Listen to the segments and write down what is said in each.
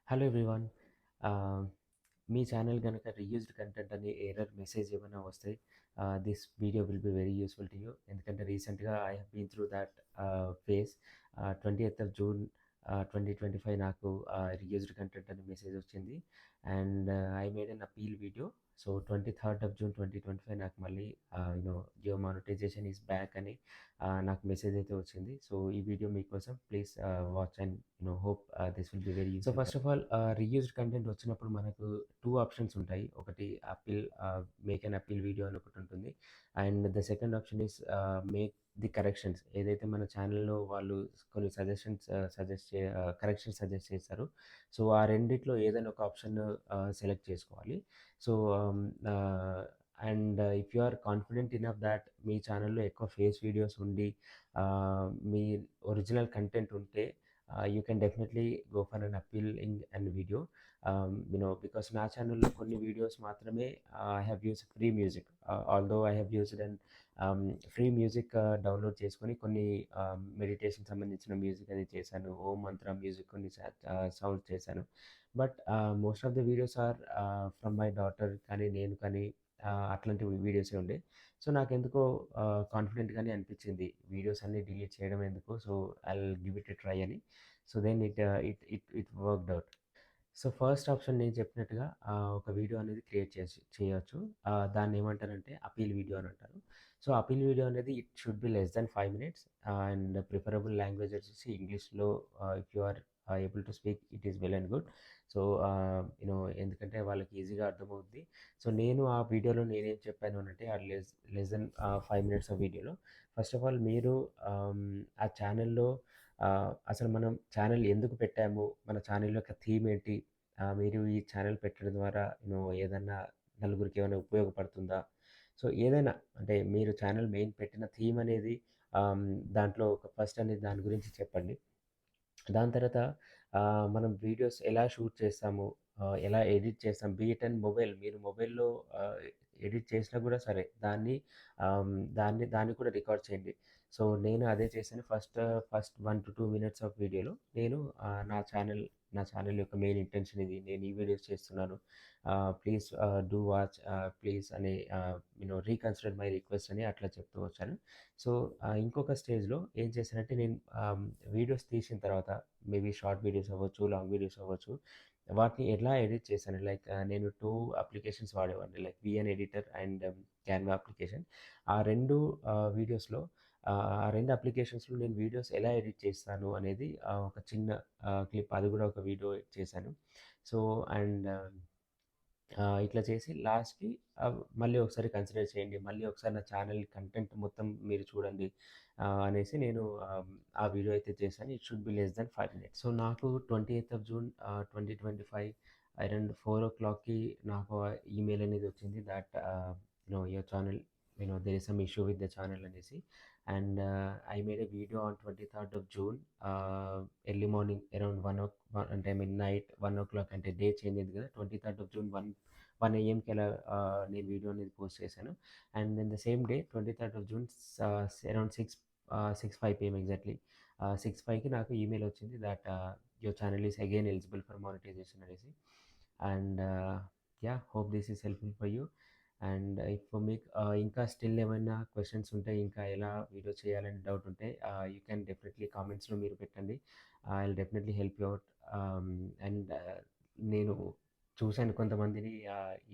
Hello everyone. Ah, మీ channel గనుక reused content అని ఎర్రర్ మెసేజ్ ఏమైనా వస్తే this video will be very useful to you. ఎందుకంటే రీసెంట్‌గా I have been through that phase. 20థ్ ఆఫ్ జూన్ 2025 నాకు రీయూజ్డ్ కంటెంట్ అని మెసేజ్ వచ్చింది. And I made an appeal video. So 23rd of June 2025 నాకు మళ్ళీ జియో మానిటైజేషన్ ఈస్ బ్యాక్ అని నాకు మెసేజ్ అయితే వచ్చింది. సో ఈ వీడియో మీకోసం. Please watch and hope this will be very useful. So first of all reused content వచ్చినప్పుడు మనకు 2 ఆప్షన్స్ ఉంటాయి. ఒకటి మేక్ ఎన్ అపీల్ వీడియో అని ఒకటి ఉంటుంది. And the second option is make the corrections. ఏదైతే మన ఛానల్‌లో వాళ్ళు కొన్ని కరెక్షన్స్ సజెస్ట్ చేస్తారో, సో ఆ రెండిట్లో ఏదైనా ఒక ఆప్షన్ సెలెక్ట్ చేసుకోవాలి. So if you are confident enough that మీ ఛానల్‌లో ఎక్కువ ఫేస్ వీడియోస్ ఉండి మీ ఒరిజినల్ కంటెంట్ ఉంటే you can definitely go for an appealing and video. Because నా ఛానల్లో కొన్ని వీడియోస్ మాత్రమే I have used free music. Although I have used and free music download చేసుకొని కొన్ని మెడిటేషన్ సంబంధించిన మ్యూజిక్ అది చేశాను. ఓం మంత్ర మ్యూజిక్ కొన్ని సౌండ్స్ చేశాను. But most of the videos are from my daughter కానీ నేను కానీ అట్లాంటి వీడియోసే ఉండే. సో నాకెందుకో కాన్ఫిడెంట్‌గానే అనిపించింది. వీడియోస్ అన్నీ డిలీట్ చేయడం ఎందుకు? So I'll give it a try అని. So then it worked out. So first option నేను చెప్పినట్టుగా ఒక వీడియో అనేది క్రియేట్ చేయొచ్చు. దాన్ని ఏమంటారంటే అపీల్ వీడియో అని అంటారు. సో అపీల్ వీడియో అనేది it should be less than 5 minutes. And preferable language వచ్చేసి ఇంగ్లీష్‌లో. If you are able to speak it is well and good. So ఎందుకంటే వాళ్ళకి ఈజీగా అర్థమవుద్ది. సో నేను ఆ వీడియోలో నేనేం చెప్పాను అనంటే లెస్ దెన్ 5 మినిట్స్ ఆఫ్ వీడియోలో ఫస్ట్ ఆఫ్ ఆల్ మీరు ఆ ఛానెల్‌లో అసలు మనం ఛానెల్ ఎందుకు పెట్టాము? మన ఛానెల్ యొక్క థీమ్ ఏంటి? మీరు ఈ ఛానెల్ పెట్టడం ద్వారా ఏదన్నా నలుగురికి ఏమైనా ఉపయోగపడుతుందా? సో ఏదైనా అంటే మీరు ఛానెల్ మెయిన్ పెట్టిన థీమ్ అనేది దాంట్లో ఒక ఫస్ట్ అనేది దాని గురించి చెప్పండి. దాని తర్వాత మనం వీడియోస్ ఎలా షూట్ చేస్తాము, ఎలా ఎడిట్ చేస్తాం, బీ ఇట్ అండ్ మొబైల్. మీరు మొబైల్‌లో ఎడిట్ చేసినా కూడా సరే దాన్ని కూడా రికార్డ్ చేయండి. సో నేను అదే చేశాను. ఫస్ట్ 1-2 మినిట్స్ ఆఫ్ వీడియోలో నేను నా ఛానల్ యొక్క మెయిన్ ఇంటెన్షన్ ఇది. నేను ఈ వీడియోస్ చేస్తున్నాను. ప్లీజ్ డూ వాచ్ ప్లీజ్ అని రీకన్సిడర్ మై రిక్వెస్ట్ అని అట్లా చెప్తూ వచ్చాను. సో ఇంకొక స్టేజ్‌లో ఏం చేశానంటే నేను వీడియోస్ తీసిన తర్వాత మేబీ షార్ట్ వీడియోస్ అవ్వచ్చు, లాంగ్ వీడియోస్ అవ్వచ్చు. వాటిని ఎలా ఎడిట్ చేశాను లైక్ నేను 2 అప్లికేషన్స్ వాడేవాడిని. Like VN editor and Canva application. ఆ 2 వీడియోస్‌లో ఆ 2 అప్లికేషన్స్‌లో నేను వీడియోస్ ఎలా ఎడిట్ చేస్తాను అనేది ఒక చిన్న క్లిప్ అది కూడా ఒక వీడియో చేశాను. సో అండ్ ఇట్లా చేసి లాస్ట్‌కి మళ్ళీ ఒకసారి కన్సిడర్ చేయండి. మళ్ళీ ఒకసారి నా ఛానల్ కంటెంట్ మొత్తం మీరు చూడండి అనేసి నేను ఆ వీడియో అయితే చేశాను. It should be less than 5 minutes. So నాకు 28థ్ ఆఫ్ జూన్ 2025 అరౌండ్ 4:00కి నాకు ఈమెయిల్ అనేది వచ్చింది that your channel there is some issue with the channel అనేసి. And I made a video on 23rd of June early morning around 1 అంటే I mean night 1:00 అంటే day change అయింది కదా! 23rd of June 1 ఏఎంకి అలా నేను video అనేది post చేశాను. And then the same day 23rd of June around 6:05 PM exactly 6:05కి నాకు ఈమెయిల్ వచ్చింది that your channel is again eligible for monetisation అనేసి. And hope this is helpful for you. And if మీకు ఇంకా still ఏమైనా questions ఉంటే ఇంకా ఎలా వీడియో చేయాలని డౌట్ ఉంటే యూ క్యాన్ డెఫినెట్లీ కామెంట్స్‌లో మీరు పెట్టండి. I will definitely help you out. And నేను చూసాను కొంతమందిని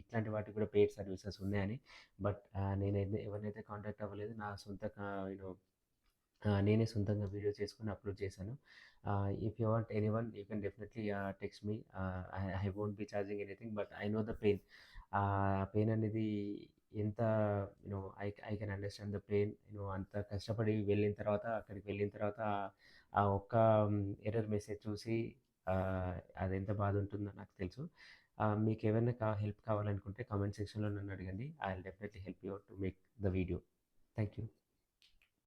ఇట్లాంటి వాటికి కూడా పెయిడ్ సర్వీసెస్ ఉన్నాయని. బట్ నేనైతే ఎవరినైతే కాంటాక్ట్ అవ్వలేదు. నా సొంత నేనే సొంతంగా వీడియో చేసుకొని అప్లోడ్ చేశాను. If you want anyone you can definitely text me. I won't be charging anything but I know the pain. ఆ పెయిన్ అనేది ఎంత I can understand the pain. అంత కష్టపడి వెళ్ళిన తర్వాత అక్కడికి వెళ్ళిన తర్వాత ఆ ఒక్క ఎర్రర్ మెసేజ్ చూసి అదెంత బాధుంటుందో నాకు తెలుసు. మీకేమైనా హెల్ప్ కావాలనుకుంటే కామెంట్ సెక్షన్‌లో నన్ను అడగండి. I will definitely help you out to make the video. Thank you.